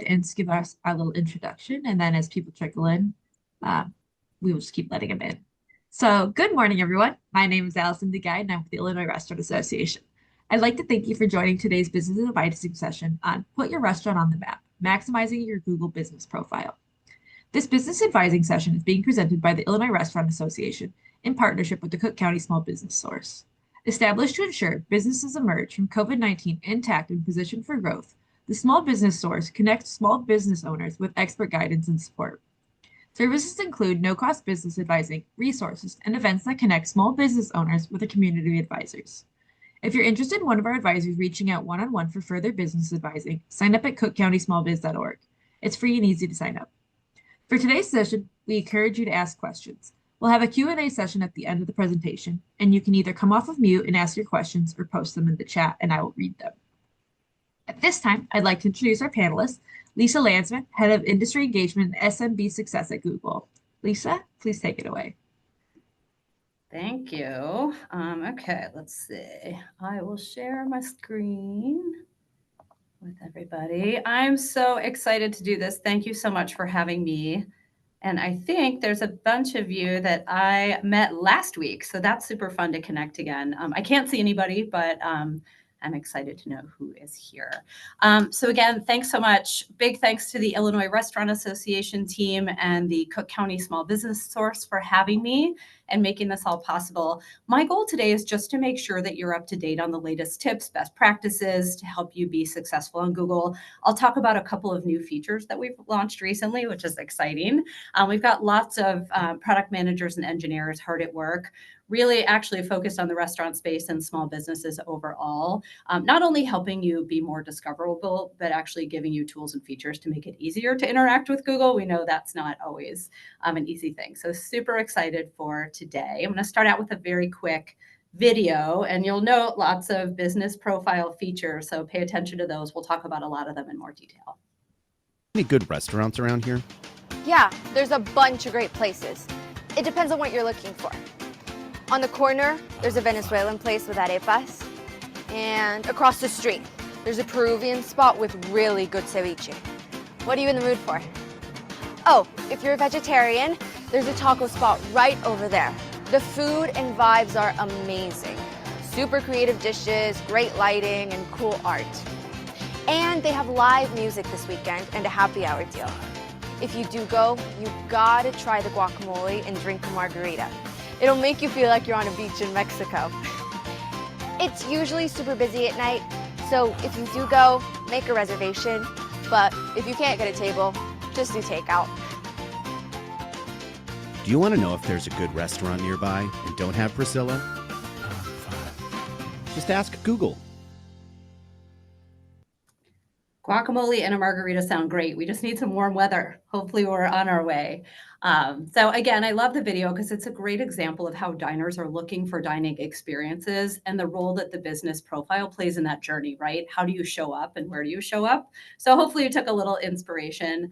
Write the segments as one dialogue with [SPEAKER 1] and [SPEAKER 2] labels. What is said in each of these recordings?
[SPEAKER 1] and just give us our little introduction. And then as people trickle in, uh, we will just keep letting them in. So, good morning, everyone. My name is Allison DeGuy, and I'm with the Illinois Restaurant Association. I'd like to thank you for joining today's business advising session on Put Your Restaurant on the Map, maximizing your Google business profile. This business advising session is being presented by the Illinois Restaurant Association in partnership with the Cook County Small Business Source. Established to ensure businesses emerge from COVID-19 intact and positioned for growth, the Small Business Source connects small business owners with expert guidance and support. Services include no-cost business advising, resources, and events that connect small business owners with a community of advisors. If you're interested in one of our advisors reaching out one-on-one for further business advising, sign up at cookcountysmallbiz.org. It's free and easy to sign up. For today's session, we encourage you to ask questions. We'll have a Q&A session at the end of the presentation, and you can either come off of mute and ask your questions or post them in the chat, and I will read them. At this time, I'd like to introduce our panelists, Lisa Landsman, Head of Industry Engagement and SMB Success at Google. Lisa, please take it away.
[SPEAKER 2] Thank you. Okay, let's see. I will share my screen with everybody. I'm so excited to do this. Thank you so much for having me. And I think there's a bunch of you that I met last week, so that's super fun to connect again. I can't see anybody, but I'm excited to know who is here. So again, thanks so much. Big thanks to the Illinois Restaurant Association team and the Cook County Small Business Source for having me and making this all possible. My goal today is just to make sure that you're up to date on the latest tips, best practices to help you be successful on Google. I'll talk about a couple of new features that we've launched recently, which is exciting. We've got lots of product managers and engineers hard at work, really actually focused on the restaurant space and small businesses overall, not only helping you be more discoverable, but actually giving you tools and features to make it easier to interact with Google. We know that's not always an easy thing. So super excited for today. I'm going to start out with a very quick video, and you'll note lots of business profile features. So pay attention to those. We'll talk about a lot of them in more detail.
[SPEAKER 3] Any good restaurants around here?
[SPEAKER 4] Yeah, there's a bunch of great places. It depends on what you're looking for. On the corner, there's a Venezuelan place with arepas. And across the street, there's a Peruvian spot with really good ceviche. What are you in the mood for? Oh, if you're a vegetarian, there's a taco spot right over there. The food and vibes are amazing. Super creative dishes, great lighting, and cool art. And they have live music this weekend and a happy hour deal. If you do go, you gotta try the guacamole and drink a margarita. It'll make you feel like you're on a beach in Mexico. It's usually super busy at night, so if you do go, make a reservation. But if you can't get a table, just do takeout.
[SPEAKER 3] Do you want to know if there's a good restaurant nearby and don't have Priscilla? Just ask Google.
[SPEAKER 2] Guacamole and a margarita sound great. We just need some warm weather. Hopefully we're on our way. So again, I love the video because it's a great example of how diners are looking for dining experiences and the role that the business profile plays in that journey, right? How do you show up and where do you show up? So hopefully you took a little inspiration.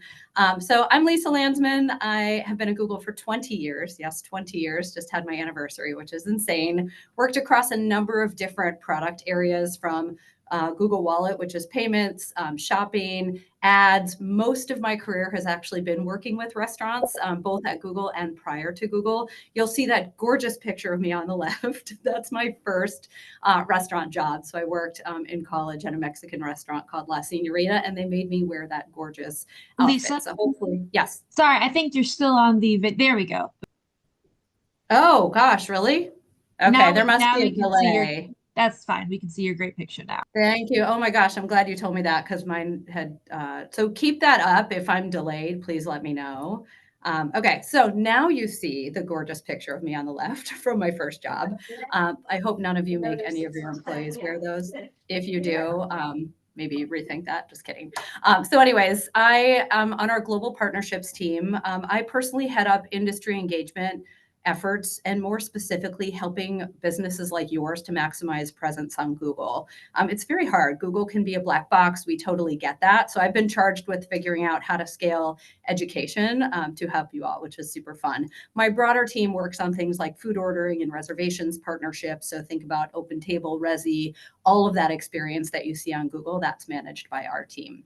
[SPEAKER 2] So I'm Lisa Landsman. I have been at Google for 20 years. Yes, 20 years, just had my anniversary, which is insane. Worked across a number of different product areas from Google Wallet, which is payments, shopping, ads. Most of my career has actually been working with restaurants, both at Google and prior to Google. You'll see that gorgeous picture of me on the left. That's my first restaurant job. So I worked in college at a Mexican restaurant called La Señorita, and they made me wear that gorgeous outfit.
[SPEAKER 1] Lisa?
[SPEAKER 2] So hopefully, yes.
[SPEAKER 1] Sorry, I think you're still on the there we go.
[SPEAKER 2] Oh, gosh, really? Okay,
[SPEAKER 1] Now
[SPEAKER 2] there must be a
[SPEAKER 1] we can see
[SPEAKER 2] delay.
[SPEAKER 1] That's fine. We can see your great picture now.
[SPEAKER 2] Thank you. Oh my gosh, I'm glad you told me that because mine had, so keep that up. If I'm delayed, please let me know. Okay, so now you see the gorgeous picture of me on the left from my first job. I hope none of you make any of your employees wear those. If you do, maybe rethink that. Just kidding. So anyways, I am on our global partnerships team. I personally head up industry engagement efforts, and more specifically, helping businesses like yours to maximize presence on Google. It's very hard. Google can be a black box. We totally get that. So I've been charged with figuring out how to scale education to help you all, which is super fun. My broader team works on things like food ordering and reservations partnerships. So think about OpenTable, Resy, all of that experience that you see on Google, that's managed by our team.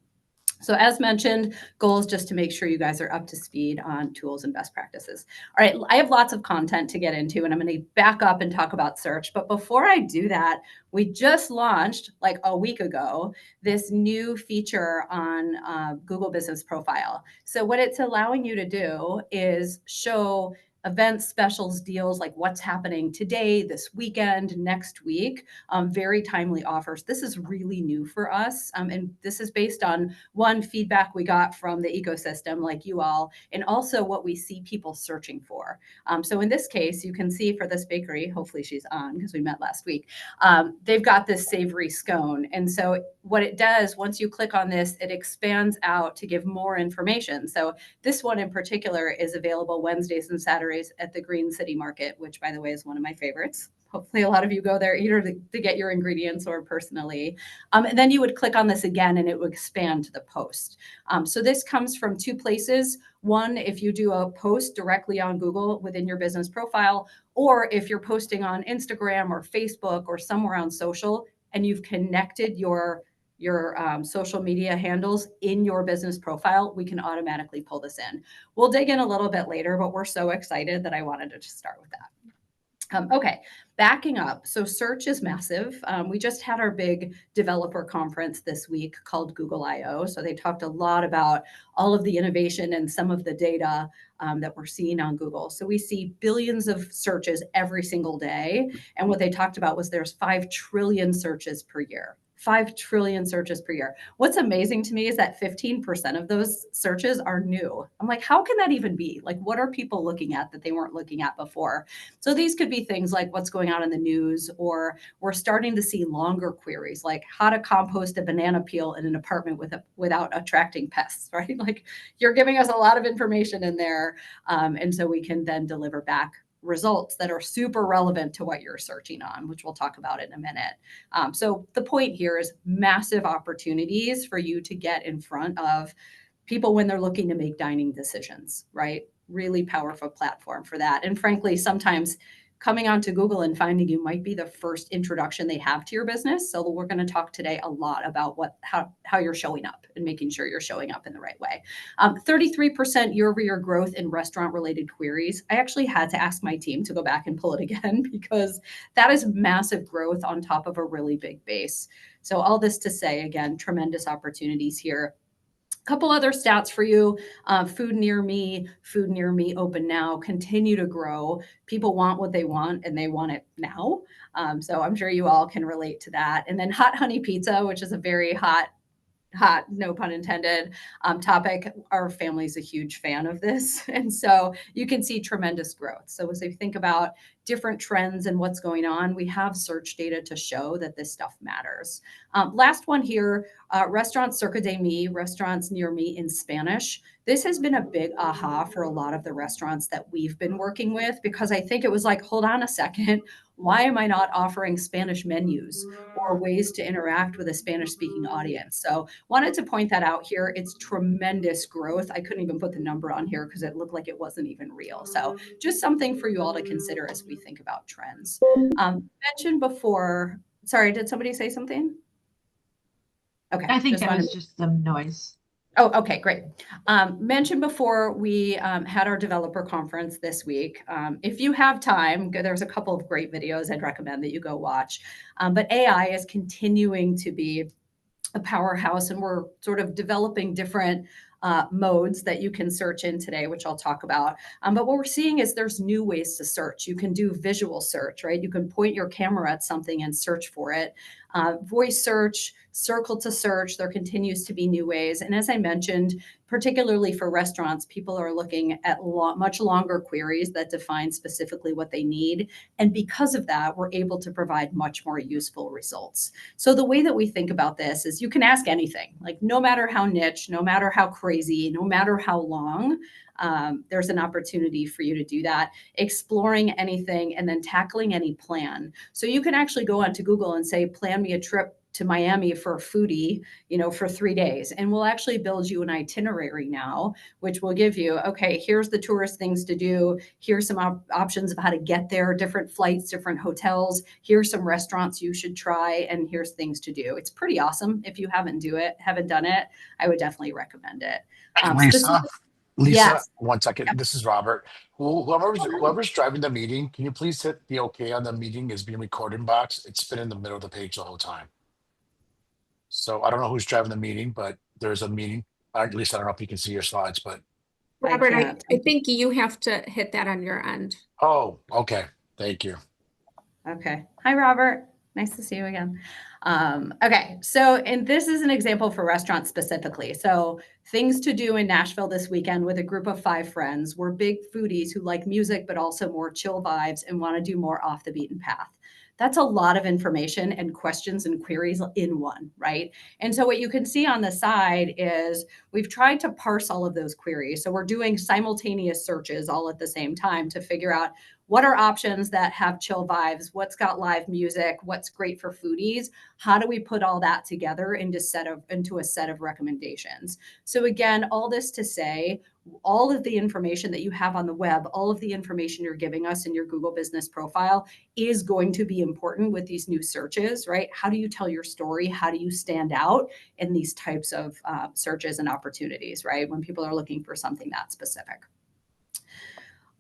[SPEAKER 2] So as mentioned, goal is just to make sure you guys are up to speed on tools and best practices. All right, I have lots of content to get into, and I'm going to back up and talk about search. But before I do that, we just launched like a week ago this new feature on Google Business Profile. So what it's allowing you to do is show events, specials, deals, like what's happening today, this weekend, next week, very timely offers. This is really new for us. And this is based on one, feedback we got from the ecosystem, like you all, and also what we see people searching for. So in this case, you can see for this bakery, hopefully she's on because we met last week, they've got this savory scone. And so what it does, once you click on this, it expands out to give more information. So this one in particular is available Wednesdays and Saturdays at the Green City Market, which, by the way, is one of my favorites. Hopefully a lot of you go there either to get your ingredients or personally. And then you would click on this again and it would expand to the post. So this comes from two places. One, if you do a post directly on Google within your business profile, or if you're posting on Instagram or Facebook or somewhere on social and you've connected your social media handles in your business profile, we can automatically pull this in. We'll dig in a little bit later, but we're so excited that I wanted to just start with that. Okay, backing up. So search is massive. We just had our big developer conference this week called Google I/O. So they talked a lot about all of the innovation and some of the data that we're seeing on Google. So we see billions of searches every single day. And what they talked about was there's 5 trillion searches per year. 5 trillion searches per year. What's amazing to me is that 15% of those searches are new. I'm like, how can that even be? Like, what are people looking at that they weren't looking at before? So these could be things like what's going on in the news, or we're starting to see longer queries like how to compost a banana peel in an apartment without attracting pests, right? Like, you're giving us a lot of information in there. And so we can then deliver back results that are super relevant to what you're searching on, which we'll talk about in a minute. So the point here is massive opportunities for you to get in front of people when they're looking to make dining decisions, right? Really powerful platform for that. And frankly, sometimes coming onto Google and finding you might be the first introduction they have to your business. So we're going to talk today a lot about how you're showing up and making sure you're showing up in the right way. 33% year-over-year growth in restaurant-related queries. I actually had to ask my team to go back and pull it again because that is massive growth on top of a really big base. So all this to say, again, tremendous opportunities here. Couple other stats for you. Food Near Me open now, continue to grow. People want what they want and they want it now. So I'm sure you all can relate to that. And then Hot Honey Pizza, which is a very hot, no pun intended, topic. Our family's a huge fan of this. And so you can see tremendous growth. So as we think about different trends and what's going on, we have search data to show that this stuff matters. Last one here, Restaurants Cerca de Mi, Restaurants Near Me in Spanish. This has been a big aha for a lot of the restaurants that we've been working with, because I think it was like, hold on a second, why am I not offering Spanish menus or ways to interact with a Spanish speaking audience? So wanted to point that out here. It's tremendous growth. I couldn't even put the number on here because it looked like it wasn't even real. So just something for you all to consider as we think about trends. Mentioned before, sorry, did somebody say something? Okay.
[SPEAKER 1] I think that was just some noise.
[SPEAKER 2] Oh, okay, great. Mentioned before, we had our developer conference this week. If you have time, there's a couple of great videos I'd recommend that you go watch. But AI is continuing to be a powerhouse, and we're sort of developing different modes that you can search in today, which I'll talk about. But what we're seeing is there's new ways to search. You can do visual search, right? You can point your camera at something and search for it. Voice search, circle to search, there continues to be new ways. And as I mentioned, particularly for restaurants, people are looking at much longer queries that define specifically what they need. And because of that, we're able to provide much more useful results. So the way that we think about this is you can ask anything, like no matter how niche, no matter how crazy, no matter how long, there's an opportunity for you to do that, exploring anything and then tackling any plan. So you can actually go onto Google and say, plan me a trip to Miami for a foodie, for 3 days. And we'll actually build you an itinerary now, which will give you, okay, here's the tourist things to do. Here's some options of how to get there, different flights, different hotels. Here's some restaurants you should try, and here's things to do. It's pretty awesome. If you haven't done it, I would definitely recommend it.
[SPEAKER 5] Hey, Lisa,
[SPEAKER 2] Yes.
[SPEAKER 5] 1 second. This is Robert. Whoever's driving the meeting, can you please hit the OK on the meeting is being recorded box? It's been in the middle of the page the whole time. So I don't know who's driving the meeting, but there's a meeting. At least I don't know if you can see your slides, but
[SPEAKER 6] Robert,
[SPEAKER 2] can't.
[SPEAKER 6] I think you have to hit that on your end.
[SPEAKER 5] oh, okay. Thank you.
[SPEAKER 2] Okay. Hi, Robert. Nice to see you again. Okay. So, and this is an example for restaurants specifically. So things to do in Nashville this weekend with a group of 5 friends. We're big foodies who like music, but also more chill vibes and want to do more off the beaten path. That's a lot of information and questions and queries in one, right? And so what you can see on the side is we've tried to parse all of those queries. So we're doing simultaneous searches all at the same time to figure out what are options that have chill vibes, what's got live music, what's great for foodies. How do we put all that together into a set of recommendations? So again, all this to say, all of the information that you have on the web, all of the information you're giving us in your Google Business Profile is going to be important with these new searches, right? How do you tell your story? How do you stand out in these types of searches and opportunities, right? When people are looking for something that specific.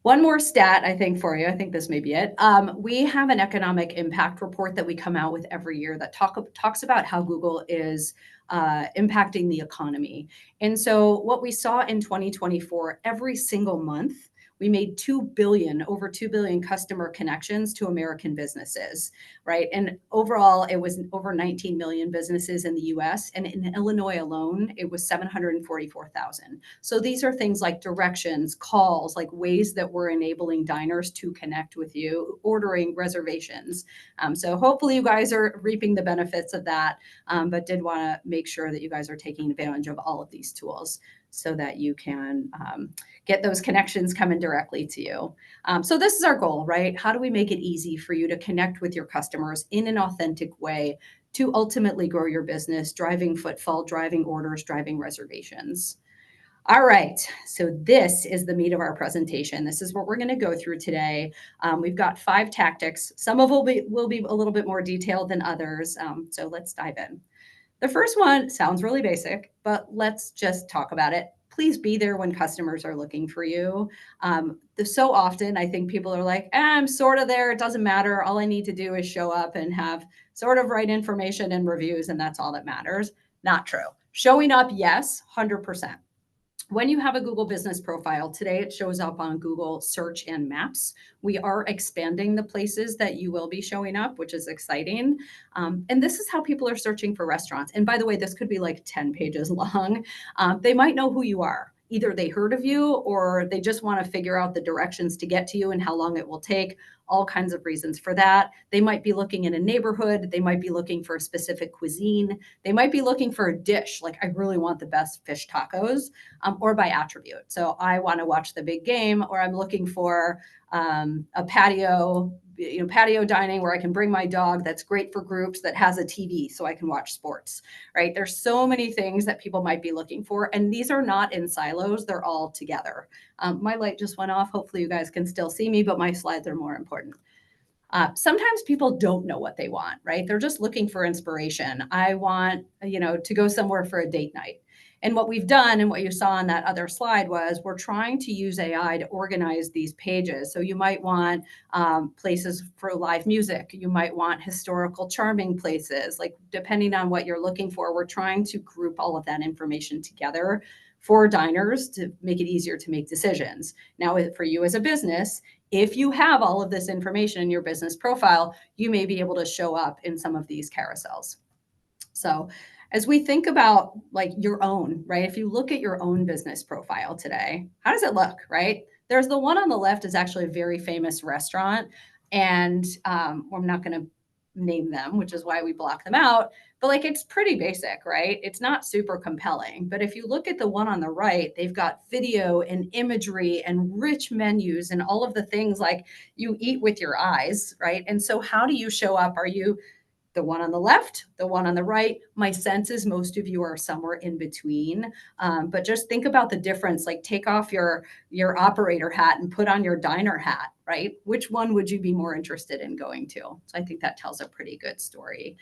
[SPEAKER 2] One more stat, I think, for you. I think this may be it. We have an economic impact report that we come out with every year that talks about how Google is impacting the economy. And so what we saw in 2024, every single month, we made over 2 billion customer connections to American businesses, right? And overall, it was over 19 million businesses in the US. And in Illinois alone, it was 744,000. So these are things like directions, calls, like ways that we're enabling diners to connect with you, ordering reservations. So hopefully you guys are reaping the benefits of that, but did want to make sure that you guys are taking advantage of all of these tools so that you can get those connections coming directly to you. So this is our goal, right? How do we make it easy for you to connect with your customers in an authentic way to ultimately grow your business, driving footfall, driving orders, driving reservations? All right, so this is the meat of our presentation. This is what we're going to go through today. We've got 5 tactics. Some of will be a little bit more detailed than others. So let's dive in. The first one sounds really basic, but let's just talk about it. Please be there when customers are looking for you. So often, I think people are like, I'm sort of there. It doesn't matter. All I need to do is show up and have sort of right information and reviews, and that's all that matters. Not true. Showing up, yes, 100%. When you have a Google Business Profile, today it shows up on Google Search and Maps. We are expanding the places that you will be showing up, which is exciting. And this is how people are searching for restaurants. And by the way, this could be like 10 pages long. They might know who you are. Either they heard of you or they just want to figure out the directions to get to you and how long it will take. All kinds of reasons for that. They might be looking in a neighborhood. They might be looking for a specific cuisine. They might be looking for a dish, like I really want the best fish tacos, or by attribute. So I want to watch the big game, or I'm looking for a patio dining where I can bring my dog that's great for groups that has a TV so I can watch sports, right? There's so many things that people might be looking for, and these are not in silos. They're all together. My light just went off. Hopefully you guys can still see me, but my slides are more important. Sometimes people don't know what they want, right? They're just looking for inspiration. I want, to go somewhere for a date night. And what we've done and what you saw on that other slide was we're trying to use AI to organize these pages. So you might want places for live music. You might want historical charming places. Like depending on what you're looking for, we're trying to group all of that information together for diners to make it easier to make decisions. Now, for you as a business, if you have all of this information in your business profile, you may be able to show up in some of these carousels. So as we think about like your own, right? If you look at your own business profile today, how does it look, right? There's the one on the left is actually a very famous restaurant. And I'm not going to name them, which is why we block them out. But like, it's pretty basic, right? It's not super compelling. But if you look at the one on the right, they've got video and imagery and rich menus and all of the things like you eat with your eyes, right? And so how do you show up? Are you the one on the left, the one on the right. My sense is most of you are somewhere in between. But just think about the difference. Like take off your operator hat and put on your diner hat, right? Which one would you be more interested in going to? So I think that tells a pretty good story.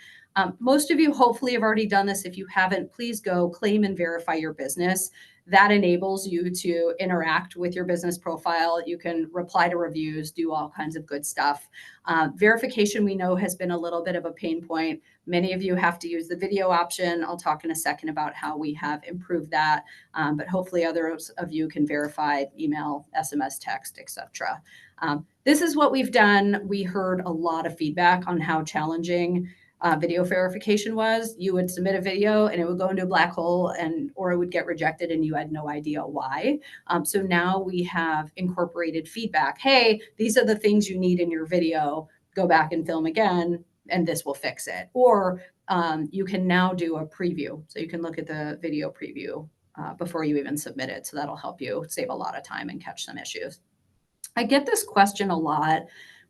[SPEAKER 2] Most of you hopefully have already done this. If you haven't, please go claim and verify your business. That enables you to interact with your business profile. You can reply to reviews, do all kinds of good stuff. Verification, we know, has been a little bit of a pain point. Many of you have to use the video option. I'll talk in a second about how we have improved that, but hopefully others of you can verify email, SMS, text, etc. This is what we've done. We heard a lot of feedback on how challenging video verification was. You would submit a video and it would go into a black hole, or it would get rejected and you had no idea why. So now we have incorporated feedback. Hey, these are the things you need in your video. Go back and film again, and this will fix it. Or you can now do a preview. So you can look at the video preview before you even submit it. So that'll help you save a lot of time and catch some issues. I get this question a lot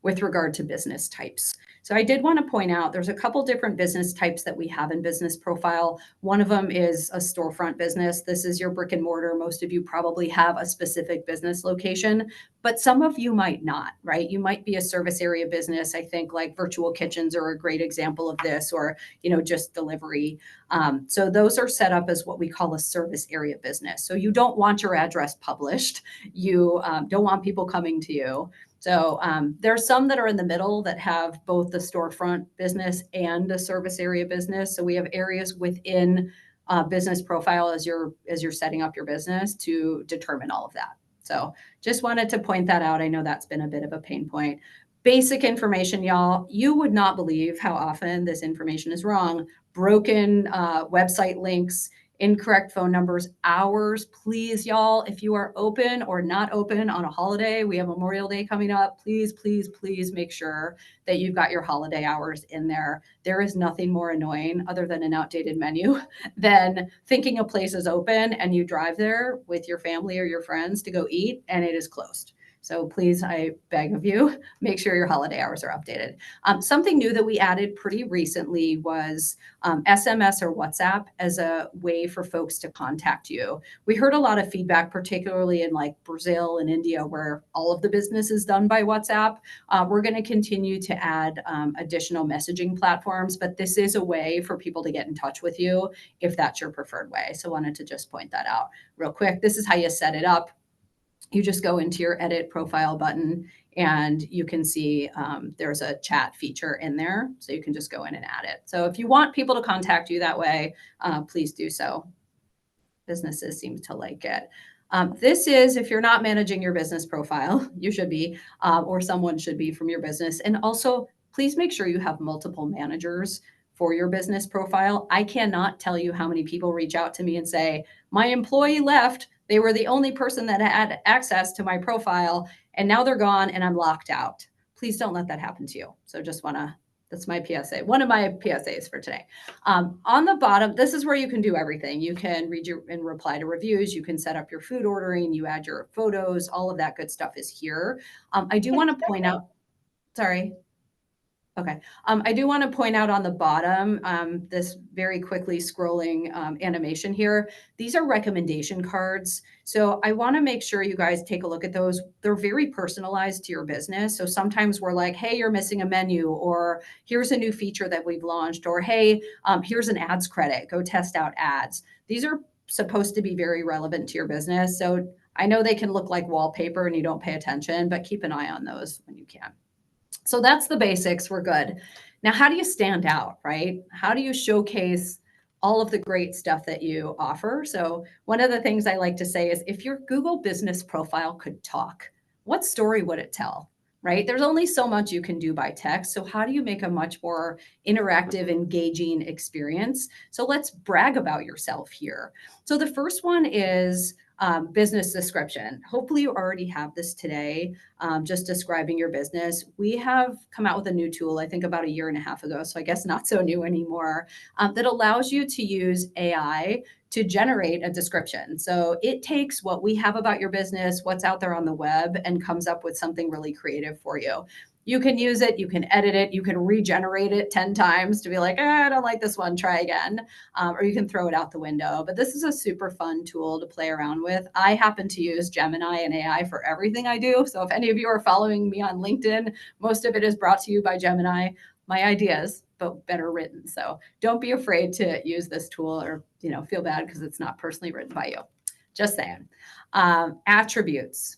[SPEAKER 2] with regard to business types. So I did want to point out there's a couple different business types that we have in Business Profile. One of them is a storefront business. This is your brick and mortar. Most of you probably have a specific business location, but some of you might not, right? You might be a service area business. I think like virtual kitchens are a great example of this, or, just delivery. So those are set up as what we call a service area business. So you don't want your address published. You don't want people coming to you. So there are some that are in the middle that have both the storefront business and the service area business. So we have areas within Business Profile as you're setting up your business to determine all of that. So just wanted to point that out. I know that's been a bit of a pain point. Basic information, y'all. You would not believe how often this information is wrong. Broken website links, incorrect phone numbers, hours. Please, y'all, if you are open or not open on a holiday, we have Memorial Day coming up. Please, please, please make sure that you've got your holiday hours in there. There is nothing more annoying other than an outdated menu than thinking a place is open and you drive there with your family or your friends to go eat and it is closed. So please, I beg of you, make sure your holiday hours are updated. Something new that we added pretty recently was SMS or WhatsApp as a way for folks to contact you. We heard a lot of feedback, particularly in like Brazil and India, where all of the business is done by WhatsApp. We're going to continue to add additional messaging platforms, but this is a way for people to get in touch with you if that's your preferred way. So wanted to just point that out real quick. This is how you set it up. You just go into your edit profile button and you can see there's a chat feature in there. So you can just go in and add it. So if you want people to contact you that way, please do so. Businesses seem to like it. This is, if you're not managing your business profile, you should be, or someone should be from your business. And also, please make sure you have multiple managers for your business profile. I cannot tell you how many people reach out to me and say, my employee left. They were the only person that had access to my profile, and now they're gone and I'm locked out. Please don't let that happen to you. So just that's my PSA, one of my PSAs for today. On the bottom, this is where you can do everything. You can read and reply to reviews. You can set up your food ordering. You add your photos. All of that good stuff is here. I do want to point out, sorry. Okay. I do want to point out on the bottom, this very quickly scrolling animation here. These are recommendation cards. So I want to make sure you guys take a look at those. They're very personalized to your business. So sometimes we're like, hey, you're missing a menu, or here's a new feature that we've launched, or hey, here's an ads credit. Go test out ads. These are supposed to be very relevant to your business. So I know they can look like wallpaper and you don't pay attention, but keep an eye on those when you can. So that's the basics. We're good. Now, how do you stand out, right? How do you showcase all of the great stuff that you offer? So one of the things I like to say is if your Google business profile could talk, what story would it tell, right? There's only so much you can do by text. So how do you make a much more interactive, engaging experience? So let's brag about yourself here. So the first one is business description. Hopefully you already have this today, just describing your business. We have come out with a new tool, I think about 1.5 years ago, so I guess not so new anymore, that allows you to use AI to generate a description. So it takes what we have about your business, what's out there on the web, and comes up with something really creative for you. you can use it, you can edit it, you can regenerate it 10 times to be like, I don't like this one, try again. Or you can throw it out the window. But this is a super fun tool to play around with. I happen to use Gemini and AI for everything I do. So if any of you are following me on LinkedIn, most of it is brought to you by Gemini, my ideas, but better written. So don't be afraid to use this tool or, feel bad because it's not personally written by you. Just saying. Attributes.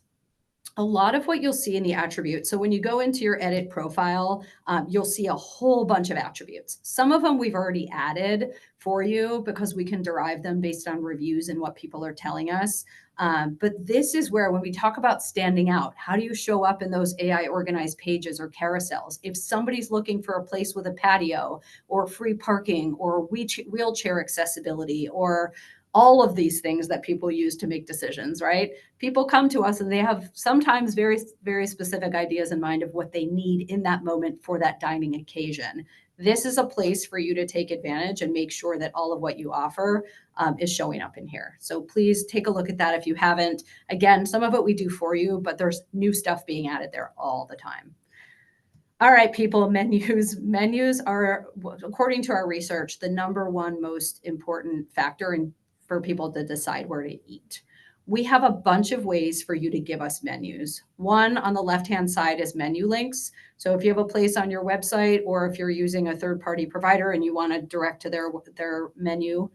[SPEAKER 2] A lot of what you'll see in the attributes. So when you go into your edit profile, you'll see a whole bunch of attributes. Some of them we've already added for you because we can derive them based on reviews and what people are telling us. But this is where, when we talk about standing out, how do you show up in those AI organized pages or carousels? If somebody's looking for a place with a patio or free parking or wheelchair accessibility or all of these things that people use to make decisions, right? People come to us and they have sometimes very, very specific ideas in mind of what they need in that moment for that dining occasion. This is a place for you to take advantage and make sure that all of what you offer is showing up in here. So please take a look at that if you haven't. Again, some of it we do for you, but there's new stuff being added there all the time. All right, people, menus. Menus are, according to our research, the number one most important factor for people to decide where to eat. We have a bunch of ways for you to give us menus. One on the left-hand side is menu links. So if you have a place on your website or if you're using a third-party provider and you want to direct to their menu,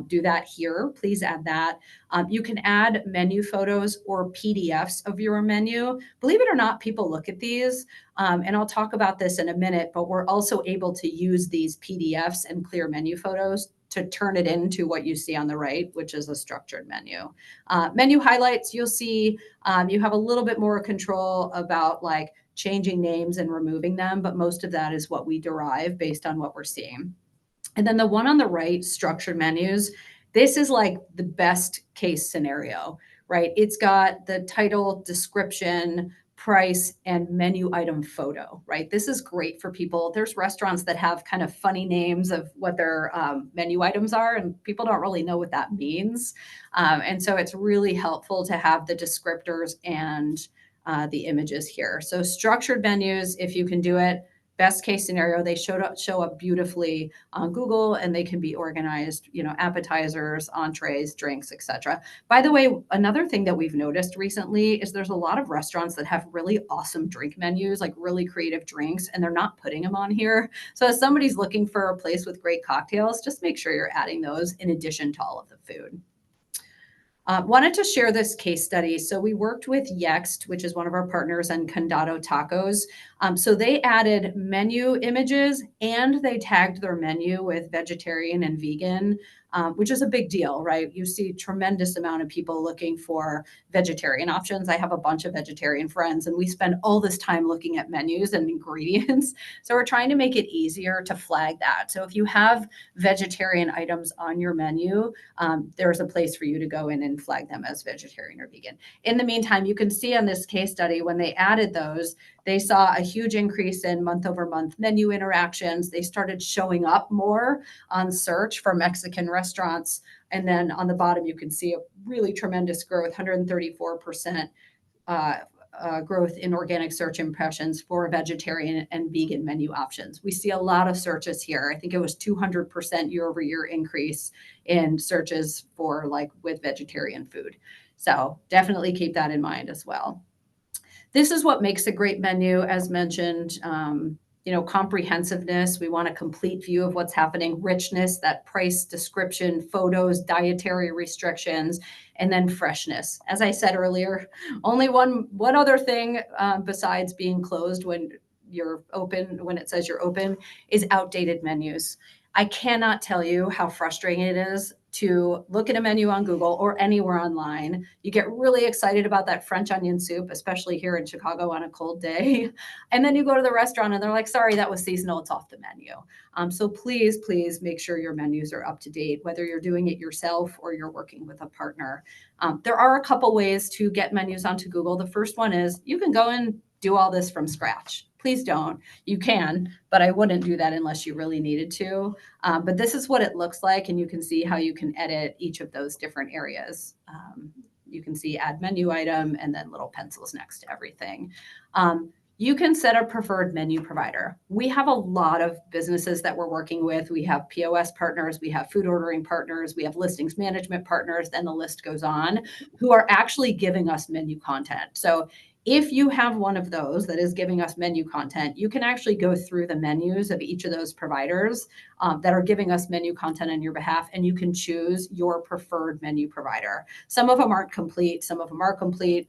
[SPEAKER 2] do that here. Please add that. You can add menu photos or PDFs of your menu. Believe it or not, people look at these, and I'll talk about this in a minute, but we're also able to use these PDFs and clear menu photos to turn it into what you see on the right, which is a structured menu. Menu highlights, you'll see you have a little bit more control about like changing names and removing them, but most of that is what we derive based on what we're seeing. And then the one on the right, structured menus, this is like the best case scenario, right? It's got the title, description, price, and menu item photo, right? This is great for people. There's restaurants that have kind of funny names of what their menu items are, and people don't really know what that means. And so it's really helpful to have the descriptors and the images here. So structured menus, if you can do it, best case scenario, they show up beautifully on Google, and they can be organized, appetizers, entrees, drinks, etc. By the way, another thing that we've noticed recently is there's a lot of restaurants that have really awesome drink menus, like really creative drinks, and they're not putting them on here. So if somebody's looking for a place with great cocktails, just make sure you're adding those in addition to all of the food. Wanted to share this case study. So we worked with Yext, which is one of our partners, and Condado Tacos. So they added menu images and they tagged their menu with vegetarian and vegan, which is a big deal, right? You see tremendous amount of people looking for vegetarian options. I have a bunch of vegetarian friends, and we spend all this time looking at menus and ingredients. So we're trying to make it easier to flag that. So if you have vegetarian items on your menu, there's a place for you to go in and flag them as vegetarian or vegan. In the meantime, you can see on this case study, when they added those, they saw a huge increase in month-over-month menu interactions. They started showing up more on search for Mexican restaurants. And then on the bottom, you can see a really tremendous growth, 134% growth in organic search impressions for vegetarian and vegan menu options. We see a lot of searches here. I think it was 200% year-over-year increase in searches for with vegetarian food. So definitely keep that in mind as well. This is what makes a great menu, as mentioned, comprehensiveness. We want a complete view of what's happening, richness, that price description, photos, dietary restrictions, and then freshness. As I said earlier, only one other thing besides being closed when you're open, when it says you're open, is outdated menus. I cannot tell you how frustrating it is to look at a menu on Google or anywhere online. You get really excited about that French onion soup, especially here in Chicago on a cold day. And then you go to the restaurant and they're like, sorry, that was seasonal, it's off the menu. So please make sure your menus are up to date, whether you're doing it yourself or you're working with a partner. There are a couple ways to get menus onto Google. The first one is you can go and do all this from scratch. Please don't. You can, but I wouldn't do that unless you really needed to. But this is what it looks like, and you can see how you can edit each of those different areas. You can see add menu item and then little pencils next to everything. you can set a preferred menu provider. We have a lot of businesses that we're working with. We have POS partners, we have food ordering partners, we have listings management partners, and the list goes on, who are actually giving us menu content. So if you have one of those that is giving us menu content, you can actually go through the menus of each of those providers that are giving us menu content on your behalf, and you can choose your preferred menu provider. Some of them aren't complete, some of them are complete.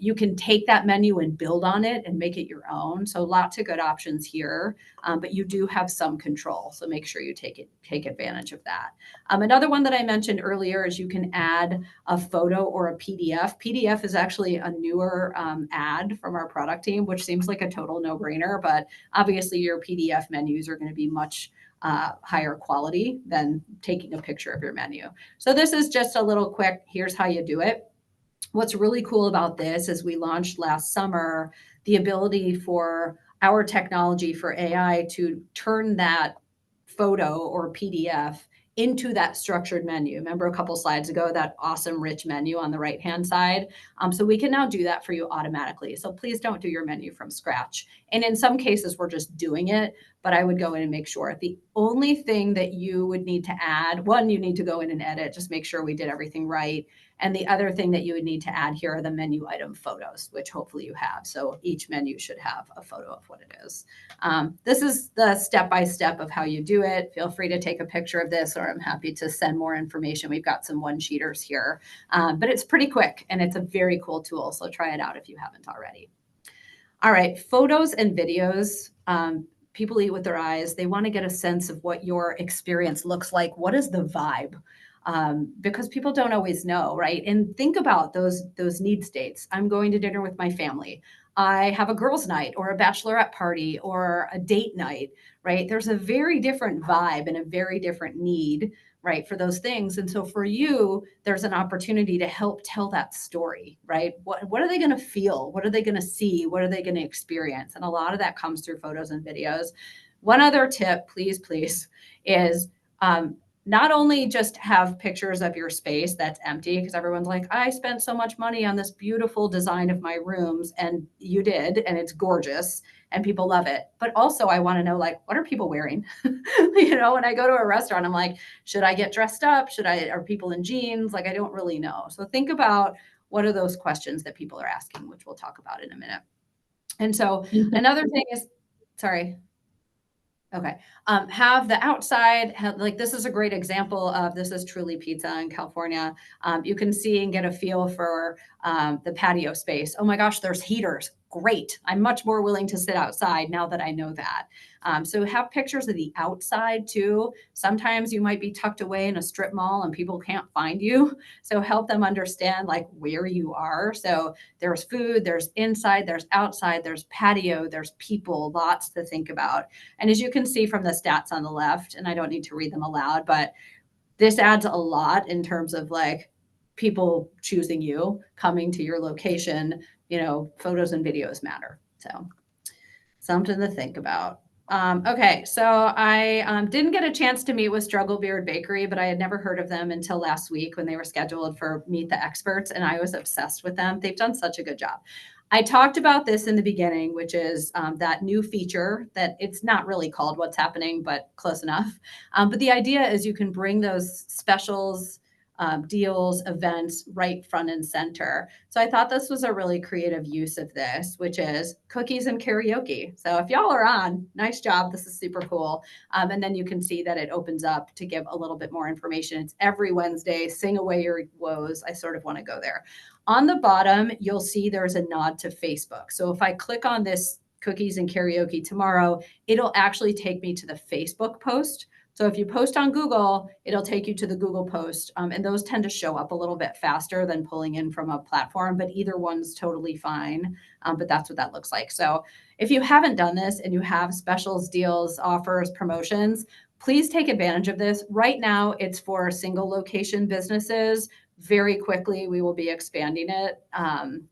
[SPEAKER 2] You can take that menu and build on it and make it your own. So lots of good options here, but you do have some control. So make sure you take advantage of that. Another one that I mentioned earlier is you can add a photo or a PDF. PDF is actually a newer ad from our product team, which seems like a total no-brainer, but obviously your PDF menus are going to be much higher quality than taking a picture of your menu. So this is just a little quick, here's how you do it. What's really cool about this is we launched last summer the ability for our technology for AI to turn that photo or PDF into that structured menu. Remember a couple slides ago, that awesome rich menu on the right-hand side? So we can now do that for you automatically. So please don't do your menu from scratch. And in some cases, we're just doing it, but I would go in and make sure. The only thing that you would need to add, one, you need to go in and edit, just make sure we did everything right. And the other thing that you would need to add here are the menu item photos, which hopefully you have. So each menu should have a photo of what it is. This is the step-by-step of how you do it. Feel free to take a picture of this, or I'm happy to send more information. We've got some one-sheeters here, but it's pretty quick and it's a very cool tool. So try it out if you haven't already. All right, photos and videos. People eat with their eyes. They want to get a sense of what your experience looks like. What is the vibe? Because people don't always know, right? And think about those need states. I'm going to dinner with my family. I have a girls' night or a bachelorette party or a date night, right? There's a very different vibe and a very different need, right, for those things. And so for you, there's an opportunity to help tell that story, right? What are they going to feel? What are they going to see? What are they going to experience? And a lot of that comes through photos and videos. One other tip, please, is not only just have pictures of your space that's empty, because everyone's like, I spent so much money on this beautiful design of my rooms, and you did, and it's gorgeous and people love it. But also I want to know, like, what are people wearing? When I go to a restaurant, I'm like, should I get dressed up? Are people in jeans? Like, I don't really know. So think about what are those questions that people are asking, which we'll talk about in a minute. And so another thing is, sorry. Okay. Have the outside, like this is a great example of, this is Truly Pizza in California. You can see and get a feel for the patio space. Oh my gosh, there's heaters. Great. I'm much more willing to sit outside now that I know that. So have pictures of the outside too. Sometimes you might be tucked away in a strip mall and people can't find you. So help them understand like where you are. So there's food, there's inside, there's outside, there's patio, there's people, lots to think about. And as you can see from the stats on the left, and I don't need to read them aloud, but this adds a lot in terms of like people choosing you, coming to your location. Photos and videos matter. So something to think about. Okay, so I didn't get a chance to meet with Strugglebeard Bakery, but I had never heard of them until last week when they were scheduled for Meet the Experts, and I was obsessed with them. They've done such a good job. I talked about this in the beginning, which is that new feature that it's not really called What's Happening, but close enough. But the idea is you can bring those specials, deals, events right front and center. So I thought this was a really creative use of this, which is cookies and karaoke. So if y'all are on, nice job. This is super cool. And then you can see that it opens up to give a little bit more information. It's every Wednesday, sing away your woes. I sort of want to go there. On the bottom, you'll see there's a nod to Facebook. So if I click on this cookies and karaoke tomorrow, it'll actually take me to the Facebook post. So if you post on Google, it'll take you to the Google post. And those tend to show up a little bit faster than pulling in from a platform, but either one's totally fine. But that's what that looks like. So if you haven't done this and you have specials, deals, offers, promotions, please take advantage of this. Right now, it's for single location businesses. Very quickly, we will be expanding it.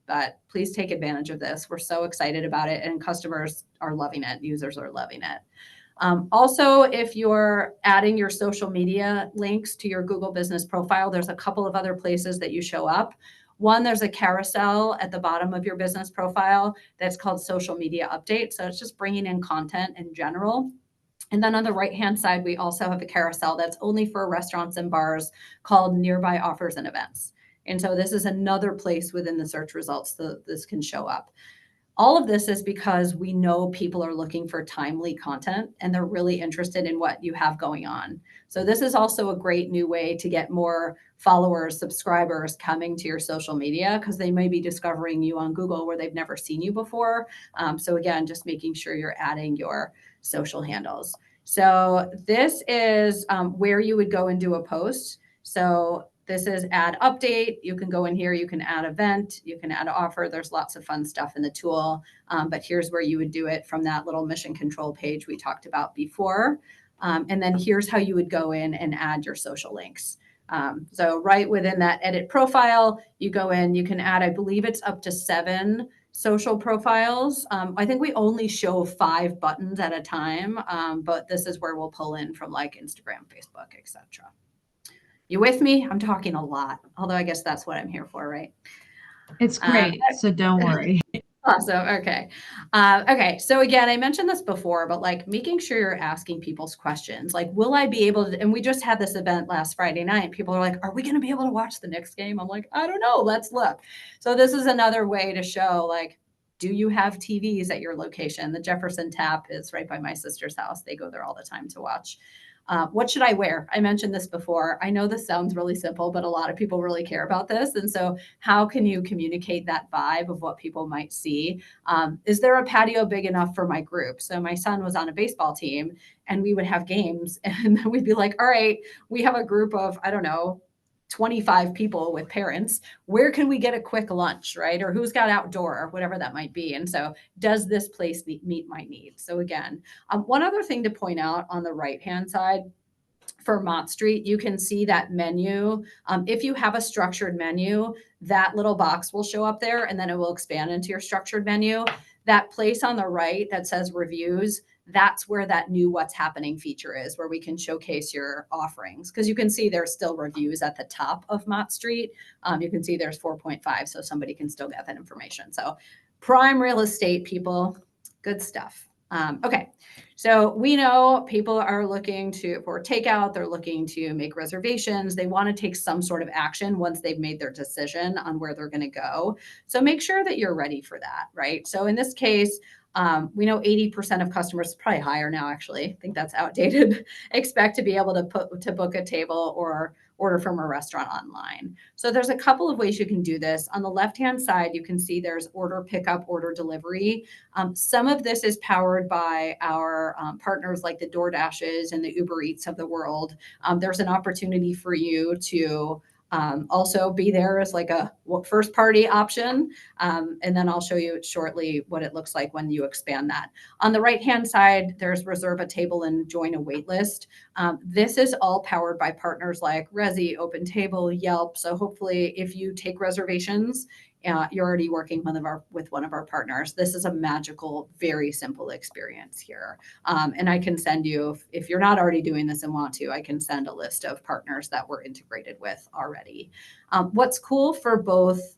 [SPEAKER 2] But please take advantage of this. We're so excited about it, and customers are loving it. Users are loving it. Also, if you're adding your social media links to your Google business profile, there's a couple of other places that you show up. One, there's a carousel at the bottom of your business profile that's called social media update. So it's just bringing in content in general. And then on the right-hand side, we also have a carousel that's only for restaurants and bars called nearby offers and events. And so this is another place within the search results that this can show up. All of this is because we know people are looking for timely content and they're really interested in what you have going on. So this is also a great new way to get more followers, subscribers coming to your social media because they may be discovering you on Google where they've never seen you before. So again, just making sure you're adding your social handles. So this is where you would go and do a post. So this is add update. You can go in here, you can add event, you can add offer. There's lots of fun stuff in the tool. But here's where you would do it from that little mission control page we talked about before. And then here's how you would go in and add your social links. So right within that edit profile, you go in, you can add, I believe it's up to 7 social profiles. I think we only show 5 buttons at a time, but this is where we'll pull in from like Instagram, Facebook, etc. You with me? I'm talking a lot, although I guess that's what I'm here for, right?
[SPEAKER 1] It's great, so don't worry.
[SPEAKER 2] Awesome. Okay. Okay. So again, I mentioned this before, but like making sure you're asking people's questions. Like, will I be able to? And we just had this event last Friday night. People are like, are we going to be able to watch the Knicks game? I'm like, I don't know. Let's look. So this is another way to show like, do you have TVs at your location? The Jefferson Tap is right by my sister's house. They go there all the time to watch. What should I wear? I mentioned this before. I know this sounds really simple, but a lot of people really care about this. And so how can you communicate that vibe of what people might see? Is there a patio big enough for my group? So my son was on a baseball team and we would have games and then we'd be like, all right, we have a group of, I don't know, 25 people with parents. Where can we get a quick lunch, right? Or who's got outdoor, or whatever that might be. And so does this place meet my needs? So again, one other thing to point out on the right-hand side, for Mott Street, you can see that menu. If you have a structured menu, that little box will show up there and then it will expand into your structured menu. That place on the right that says reviews, that's where that new what's happening feature is, where we can showcase your offerings. Because you can see there's still reviews at the top of Mott Street. You can see there's 4.5, so somebody can still get that information. So prime real estate, people, good stuff. Okay, so we know people are looking for takeout. They're looking to make reservations. They want to take some sort of action once they've made their decision on where they're going to go. So make sure that you're ready for that, right? So in this case, we know 80% of customers, probably higher now, actually, I think that's outdated, expect to be able to book a table or order from a restaurant online. So there's a couple of ways you can do this. On the left-hand side, you can see there's order pickup, order delivery. Some of this is powered by our partners like the DoorDashes and the Uber Eats of the world. There's an opportunity for you to also be there as like a first party option. And then I'll show you shortly what it looks like when you expand that. On the right-hand side, there's reserve a table and join a wait list. This is all powered by partners like Resy, OpenTable, Yelp. So hopefully if you take reservations, you're already working with one of our partners. This is a magical, very simple experience here. And I can send you, if you're not already doing this and want to, I can send a list of partners that we're integrated with already. What's cool for both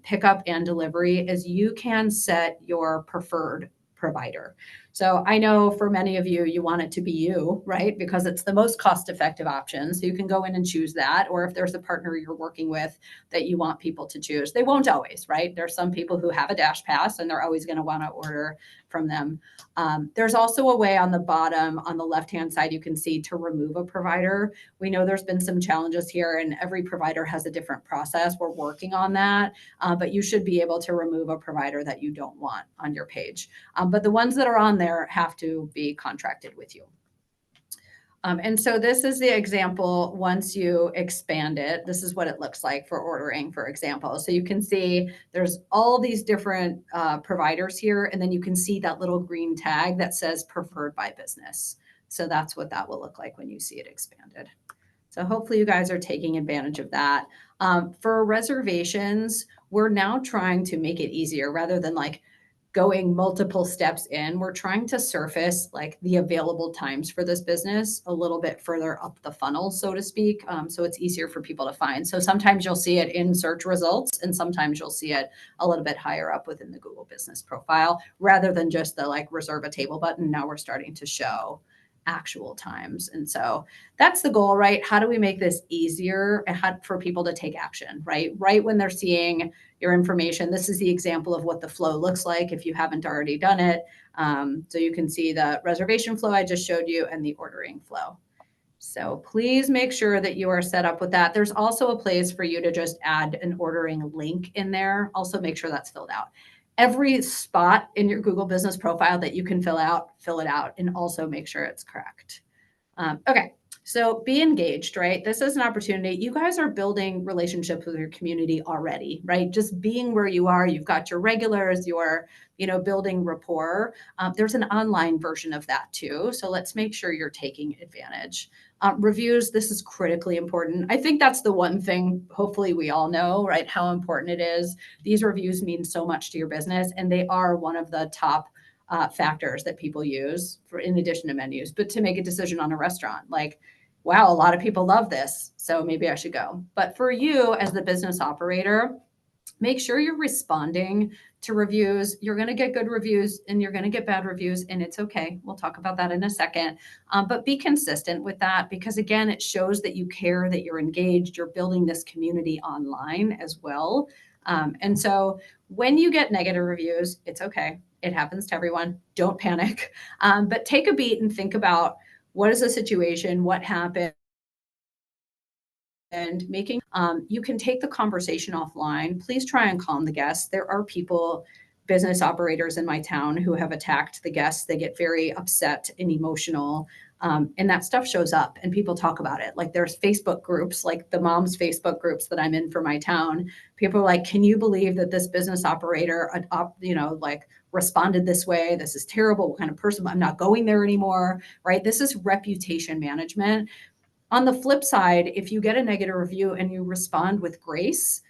[SPEAKER 2] pickup and delivery is you can set your preferred provider. So I know for many of you, you want it to be you, right? Because it's the most cost-effective option. So you can go in and choose that. Or if there's a partner you're working with that you want people to choose, they won't always, right? There's some people who have a Dash Pass and they're always going to want to order from them. There's also a way on the bottom, on the left-hand side, you can see to remove a provider. We know there's been some challenges here and every provider has a different process. We're working on that, but you should be able to remove a provider that you don't want on your page. But the ones that are on there have to be contracted with you. And so this is the example. Once you expand it, this is what it looks like for ordering, for example. So you can see there's all these different providers here, and then you can see that little green tag that says preferred by business. So that's what that will look like when you see it expanded. So hopefully you guys are taking advantage of that. For reservations, we're now trying to make it easier rather than like going multiple steps in. We're trying to surface like the available times for this business a little bit further up the funnel, so to speak. So it's easier for people to find. So sometimes you'll see it in search results, and sometimes you'll see it a little bit higher up within the Google business profile, rather than just the like reserve a table button. Now we're starting to show actual times. And so that's the goal, right? How do we make this easier for people to take action, right? Right when they're seeing your information. This is the example of what the flow looks like if you haven't already done it. So you can see the reservation flow I just showed you and the ordering flow. So please make sure that you are set up with that. There's also a place for you to just add an ordering link in there. Also make sure that's filled out. Every spot in your Google business profile that you can fill it out, and also make sure it's correct. Okay, so be engaged, right? This is an opportunity. You guys are building relationships with your community already, right? Just being where you are, you've got your regulars, you're, building rapport. There's an online version of that too. So let's make sure you're taking advantage. Reviews, this is critically important. I think that's the one thing, hopefully we all know, right? How important it is. These reviews mean so much to your business, and they are one of the top factors that people use for, in addition to menus, but to make a decision on a restaurant, like, wow, a lot of people love this, so maybe I should go. But for you as the business operator, make sure you're responding to reviews. You're going to get good reviews and you're going to get bad reviews, and it's okay. We'll talk about that in a second. But be consistent with that, because again, it shows that you care, that you're engaged, you're building this community online as well. And so when you get negative reviews, it's okay. It happens to everyone. Don't panic, but take a beat and think about what is the situation, what happened, and making, you can take the conversation offline. Please try and calm the guests. There are people, business operators in my town, who have attacked the guests. They get very upset and emotional. And that stuff shows up and people talk about it. Like there's Facebook groups, like the moms Facebook groups that I'm in for my town. People are like, can you believe that this business operator, responded this way? This is terrible. What kind of person? I'm not going there anymore, right? This is reputation management. On the flip side, if you get a negative review and you respond with grace,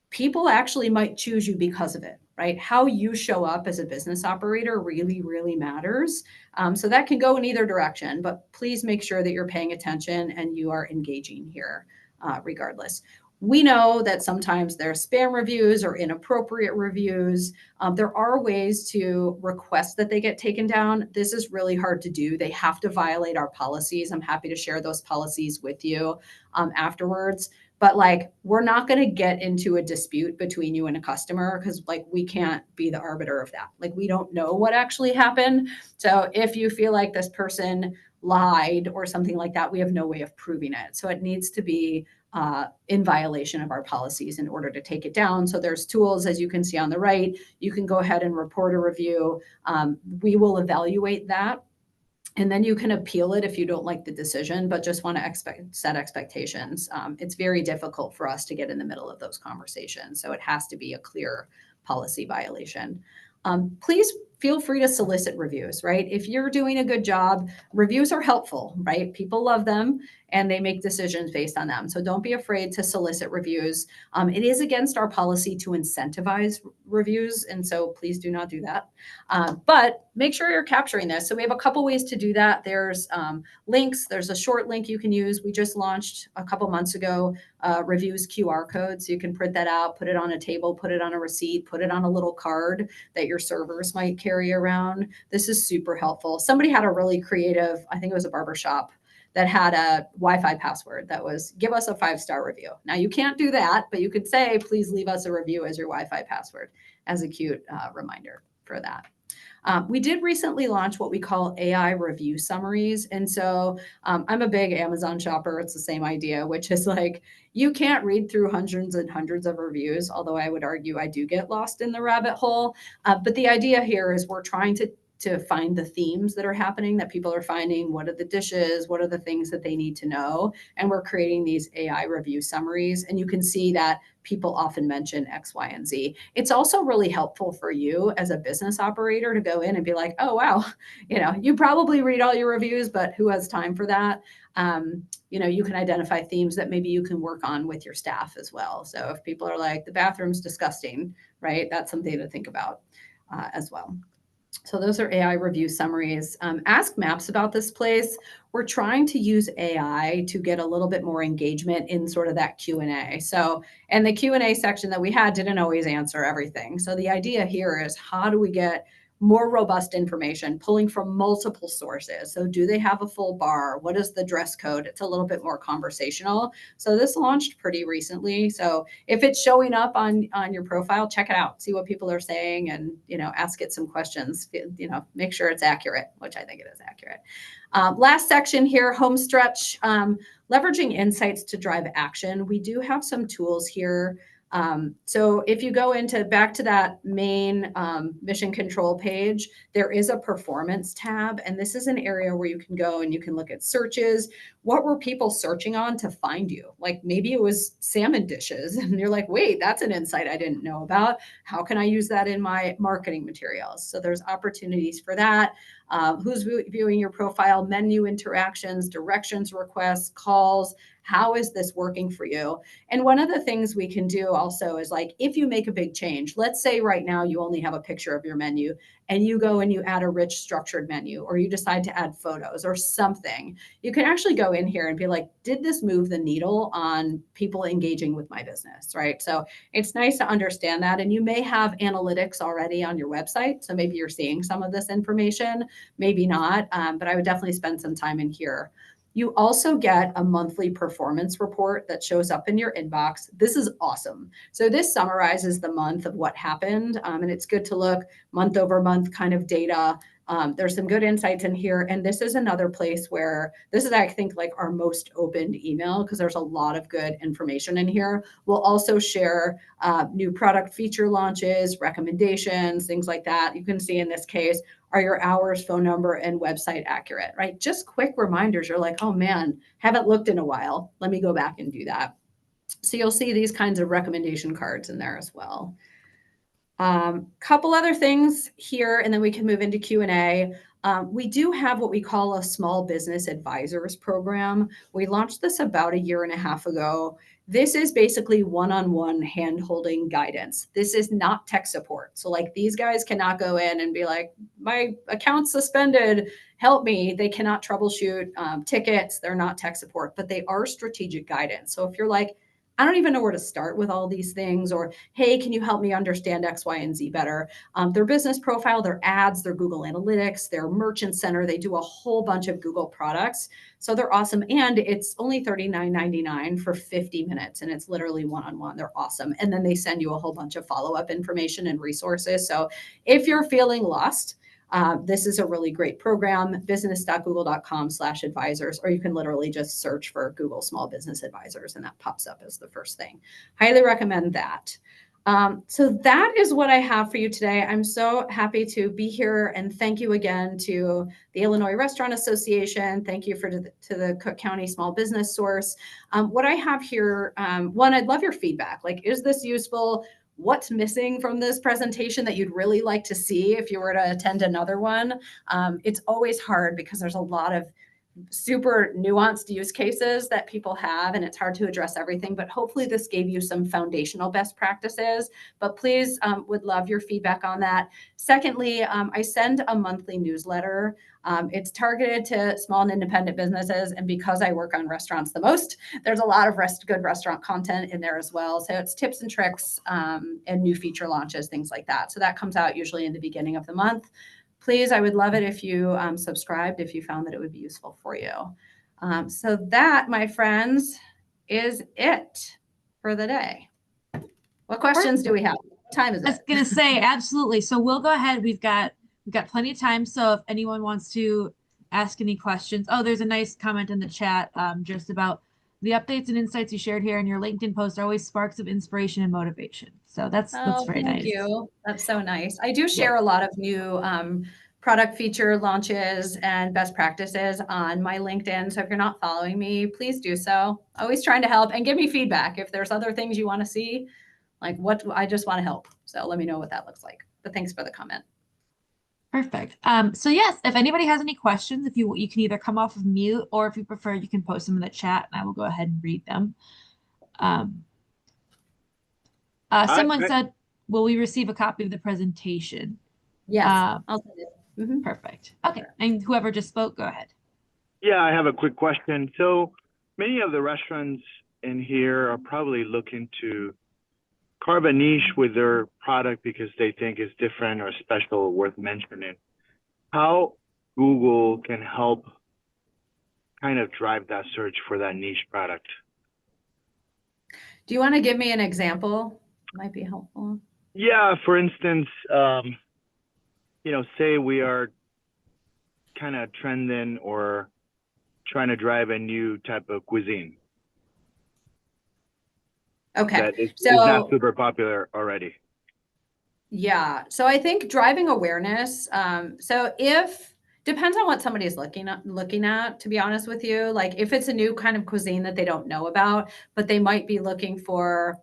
[SPEAKER 2] people actually might choose you because of it, right? How you show up as a business operator really, really matters. So that can go in either direction, but please make sure that you're paying attention and you are engaging here regardless. We know that sometimes there are spam reviews or inappropriate reviews. There are ways to request that they get taken down. This is really hard to do. They have to violate our policies. I'm happy to share those policies with you afterwards. But we're not going to get into a dispute between you and a customer, because we can't be the arbiter of that. We don't know what actually happened. So if you feel like this person lied or something like that, we have no way of proving it. So it needs to be in violation of our policies in order to take it down. So there's tools, as you can see on the right. You can go ahead and report a review. We will evaluate that. And then you can appeal it if you don't like the decision, but just want to set expectations. It's very difficult for us to get in the middle of those conversations. So it has to be a clear policy violation. Please feel free to solicit reviews, right? If you're doing a good job, reviews are helpful, right? People love them and they make decisions based on them. So don't be afraid to solicit reviews. It is against our policy to incentivize reviews. And so please do not do that. But make sure you're capturing this. So we have a couple ways to do that. There's links. There's a short link you can use. We just launched a couple months ago, reviews QR code. So you can print that out, put it on a table, put it on a receipt, put it on a little card that your servers might carry around. This is super helpful. Somebody had a really creative, I think it was a barbershop, that had a Wi-Fi password that was, give us a 5-star review. Now you can't do that, but you could say, please leave us a review as your Wi-Fi password, as a cute reminder for that. We did recently launch what we call AI review summaries. And so I'm a big Amazon shopper. It's the same idea, which is you can't read through hundreds and hundreds of reviews, although I would argue I do get lost in the rabbit hole. But the idea here is we're trying to find the themes that are happening, that people are finding. What are the dishes? What are the things that they need to know? And we're creating these AI review summaries. And you can see that people often mention X, Y, and Z. It's also really helpful for you as a business operator to go in and be like, oh, wow, you probably read all your reviews, but who has time for that? You can identify themes that maybe you can work on with your staff as well. So if people are like, the bathroom's disgusting, right? That's something to think about. as well. So those are AI review summaries. Ask Maps about this place. We're trying to use AI to get a little bit more engagement in sort of that Q&A. So, and the Q&A section that we had didn't always answer everything. So the idea here is how do we get more robust information, pulling from multiple sources. So do they have a full bar? What is the dress code? It's a little bit more conversational. So this launched pretty recently. So if it's showing up on your profile, check it out, see what people are saying, and, you know, ask it some questions, you know, make sure it's accurate, which I think it is accurate. Last section here, home stretch, leveraging insights to drive action. We do have some tools here. So if you go back to that main mission control page, there is a performance tab, and this is an area where you can go and you can look at searches. What were people searching on to find you? Like maybe it was salmon dishes and you're like, wait, that's an insight I didn't know about. How can I use that in my marketing materials? So there's opportunities for that. Who's viewing your profile, menu interactions, directions requests, calls. How is this working for you? And one of the things we can do also is, like, if you make a big change, let's say right now you only have a picture of your menu and you go and you add a rich structured menu, or you decide to add photos or something, you can actually go in here and be like, did this move the needle on people engaging with my business, right? So it's nice to understand that. And you may have analytics already on your website. So maybe you're seeing some of this information, maybe not, but I would definitely spend some time in here. You also get a monthly performance report that shows up in your inbox. This is awesome. So this summarizes the month of what happened, and it's good to look month over month kind of data. There's some good insights in here. And this is another place where this is, I think, like our most opened email, because there's a lot of good information in here. We'll also share new product feature launches, recommendations, things like that. You can see in this case, are your hours, phone number, and website accurate, right? Just quick reminders. You're like, oh man, haven't looked in a while. Let me go back and do that. So you'll see these kinds of recommendation cards in there as well. Couple other things here, and then we can move into Q&A. We do have what we call a small business advisors program. We launched this about 1.5 years ago. This is basically one-on-one hand-holding guidance. This is not tech support. So like these guys cannot go in and be like, my account's suspended, help me. They cannot troubleshoot tickets. They're not tech support, but they are strategic guidance. So if you're like, I don't even know where to start with all these things, or, hey, can you help me understand X, Y, and Z better? Their business profile, their ads, their Google Analytics, their Merchant Center, they do a whole bunch of Google products. So they're awesome. And it's only $39.99 for 50 minutes. And it's literally one-on-one. They're awesome. And then they send you a whole bunch of follow-up information and resources. So if you're feeling lost, this is a really great program, business.google.com/advisors, or you can literally just search for Google Small Business Advisors and that pops up as the first thing. Highly recommend that. So that is what I have for you today. I'm so happy to be here, and thank you again to the Illinois Restaurant Association. Thank you to the Cook County Small Business Source. What I have here, one, I'd love your feedback. Like, is this useful? What's missing from this presentation that you'd really like to see if you were to attend another one? It's always hard because there's a lot of super nuanced use cases that people have, and it's hard to address everything, but hopefully this gave you some foundational best practices. But please, would love your feedback on that. Secondly, I send a monthly newsletter. It's targeted to small and independent businesses, and because I work on restaurants the most, there's a lot of good restaurant content in there as well. So it's tips and tricks and new feature launches, things like that. So that comes out usually in the beginning of the month. Please, I would love it if you subscribed, if you found that it would be useful for you. So that, my friends, is it for the day. What questions do we have? What time is it?
[SPEAKER 1] I was gonna say, absolutely. So we'll go ahead. We've got plenty of time. So if anyone wants to ask any questions, oh, there's a nice comment in the chat just about the updates and insights you shared here in your LinkedIn post are always sparks of inspiration and motivation. So that's very nice.
[SPEAKER 2] Thank you. That's so nice. I do share a lot of new product feature launches and best practices on my LinkedIn. So if you're not following me, please do so. Always trying to help, and give me feedback if there's other things you want to see. Like, what I just want to help. So let me know what that looks like. But thanks for the comment.
[SPEAKER 1] Perfect. So yes, if anybody has any questions, if you can either come off of mute, or if you prefer, you can post them in the chat and I will go ahead and read them. Someone said, will we receive a copy of the presentation?
[SPEAKER 2] Yes,
[SPEAKER 1] Um,
[SPEAKER 2] I'll send it. Mhm.
[SPEAKER 1] Perfect. Okay. And whoever just spoke, go ahead.
[SPEAKER 7] Yeah, I have a quick question. So many of the restaurants in here are probably looking to carve a niche with their product because they think it's different or special or worth mentioning. How Google can help kind of drive that search for that niche product?
[SPEAKER 2] Do you want to give me an example? Might be helpful.
[SPEAKER 7] Yeah, for instance, say we are kind of trending or trying to drive a new type of cuisine
[SPEAKER 2] Okay,
[SPEAKER 7] that is
[SPEAKER 2] so
[SPEAKER 7] not super popular already.
[SPEAKER 2] yeah, so I think driving awareness. So if depends on what somebody's looking at, to be honest with you. Like if it's a new kind of cuisine that they don't know about, but they might be looking for,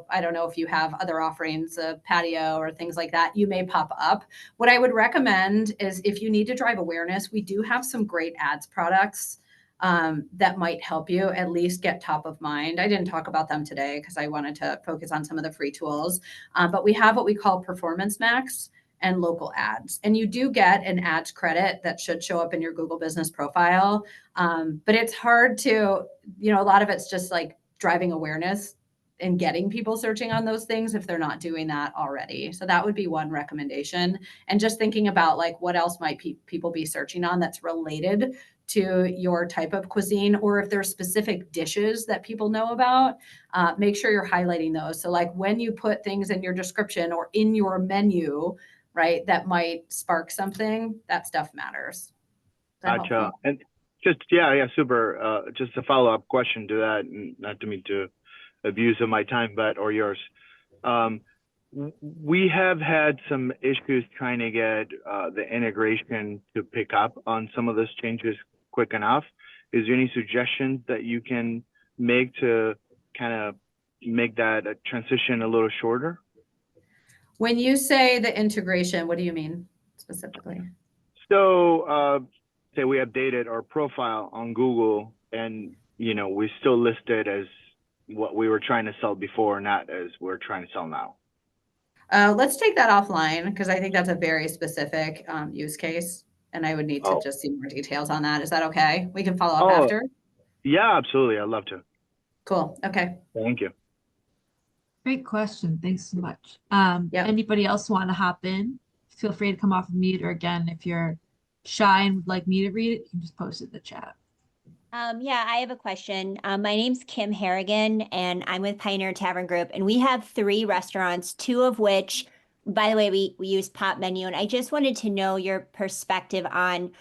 [SPEAKER 2] I don't know if you have other offerings, a patio or things like that, you may pop up. What I would recommend is if you need to drive awareness, we do have some great ads products that might help you at least get top of mind. I didn't talk about them today because I wanted to focus on some of the free tools. But we have what we call Performance Max and local ads. And you do get an ads credit that should show up in your Google business profile. But it's hard to, a lot of it's just like driving awareness and getting people searching on those things if they're not doing that already. So that would be one recommendation. And just thinking about like what else might people be searching on that's related to your type of cuisine, or if there's specific dishes that people know about, make sure you're highlighting those. So like when you put things in your description or in your menu, right, that might spark something, that stuff matters. Is that
[SPEAKER 7] Gotcha.
[SPEAKER 2] helpful?
[SPEAKER 7] And just, yeah, super. Just a follow-up question to that, and not to mean to abuse of my time, or yours. We have had some issues trying to get the integration to pick up on some of those changes quick enough. Is there any suggestions that you can make to kind of make that transition a little shorter?
[SPEAKER 2] When you say the integration, what do you mean specifically?
[SPEAKER 7] So say we updated our profile on Google and, we still listed as what we were trying to sell before, not as we're trying to sell now.
[SPEAKER 2] Let's take that offline because I think that's a very specific use case. And I would need to just see more details on that. Is that okay? We can follow up after.
[SPEAKER 7] Yeah, absolutely. I'd love to.
[SPEAKER 2] Cool. Okay.
[SPEAKER 7] Thank you.
[SPEAKER 1] Great question. Thanks so much.
[SPEAKER 2] Yep.
[SPEAKER 1] Anybody else want to hop in? Feel free to come off of mute, or again, if you're shy and would like me to read it, you can just post it in the chat.
[SPEAKER 8] Yeah, I have a question. My name's Kim Harrigan, and I'm with Pioneer Tavern Group, and we have 3 restaurants, 2 of which, by the way, we use Pop Menu, and I just wanted to know your perspective on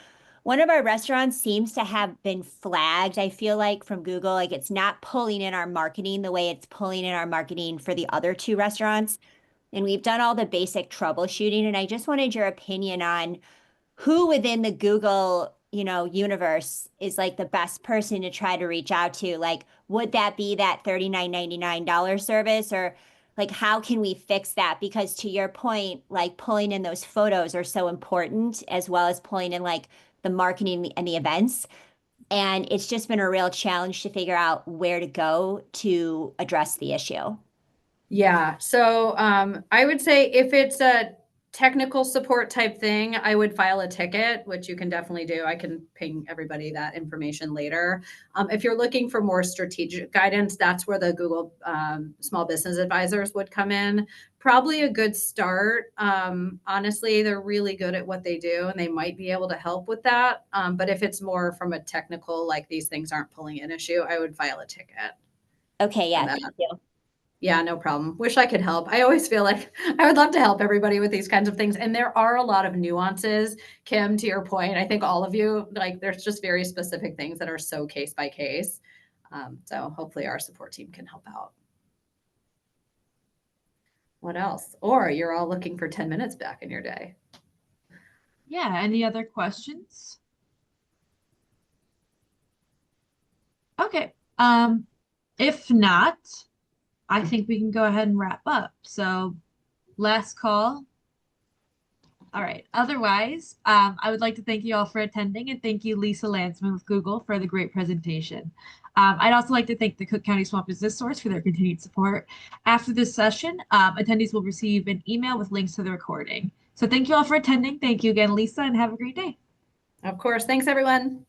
[SPEAKER 8] one of our restaurants seems to have been flagged, I feel like, from Google, like it's not pulling in our marketing the way it's pulling in our marketing for the other 2 restaurants. And we've done all the basic troubleshooting, and I just wanted your opinion on who within the Google universe is like the best person to try to reach out to. Like, would that be that $39.99 service, or like how can we fix that? Because to your point, like pulling in those photos are so important, as well as pulling in like the marketing and the events. And it's just been a real challenge to figure out where to go to address the issue.
[SPEAKER 2] Yeah. So I would say if it's a technical support type thing, I would file a ticket, which you can definitely do. I can ping everybody that information later. If you're looking for more strategic guidance, that's where the Google Small Business Advisors would come in. Probably a good start. Honestly, they're really good at what they do, and they might be able to help with that. But if it's more from a technical, like these things aren't pulling an issue, I would file a ticket.
[SPEAKER 8] Okay, yeah, thank you.
[SPEAKER 2] Yeah, no problem. Wish I could help. I always feel like I would love to help everybody with these kinds of things. And there are a lot of nuances, Kim, to your point. I think all of you, like, there's just very specific things that are so case by case. So hopefully our support team can help out. What else? Or you're all looking for 10 minutes back in your day.
[SPEAKER 1] Yeah, any other questions? Okay. If not, I think we can go ahead and wrap up. So last call. All right. Otherwise, I would like to thank you all for attending, and thank you, Lisa Landsman with Google, for the great presentation. I'd also like to thank the Cook County Small Business Source for their continued support. After this session, attendees will receive an email with links to the recording. So thank you all for attending. Thank you again, Lisa, and have a great day.
[SPEAKER 2] Of course. Thanks, everyone.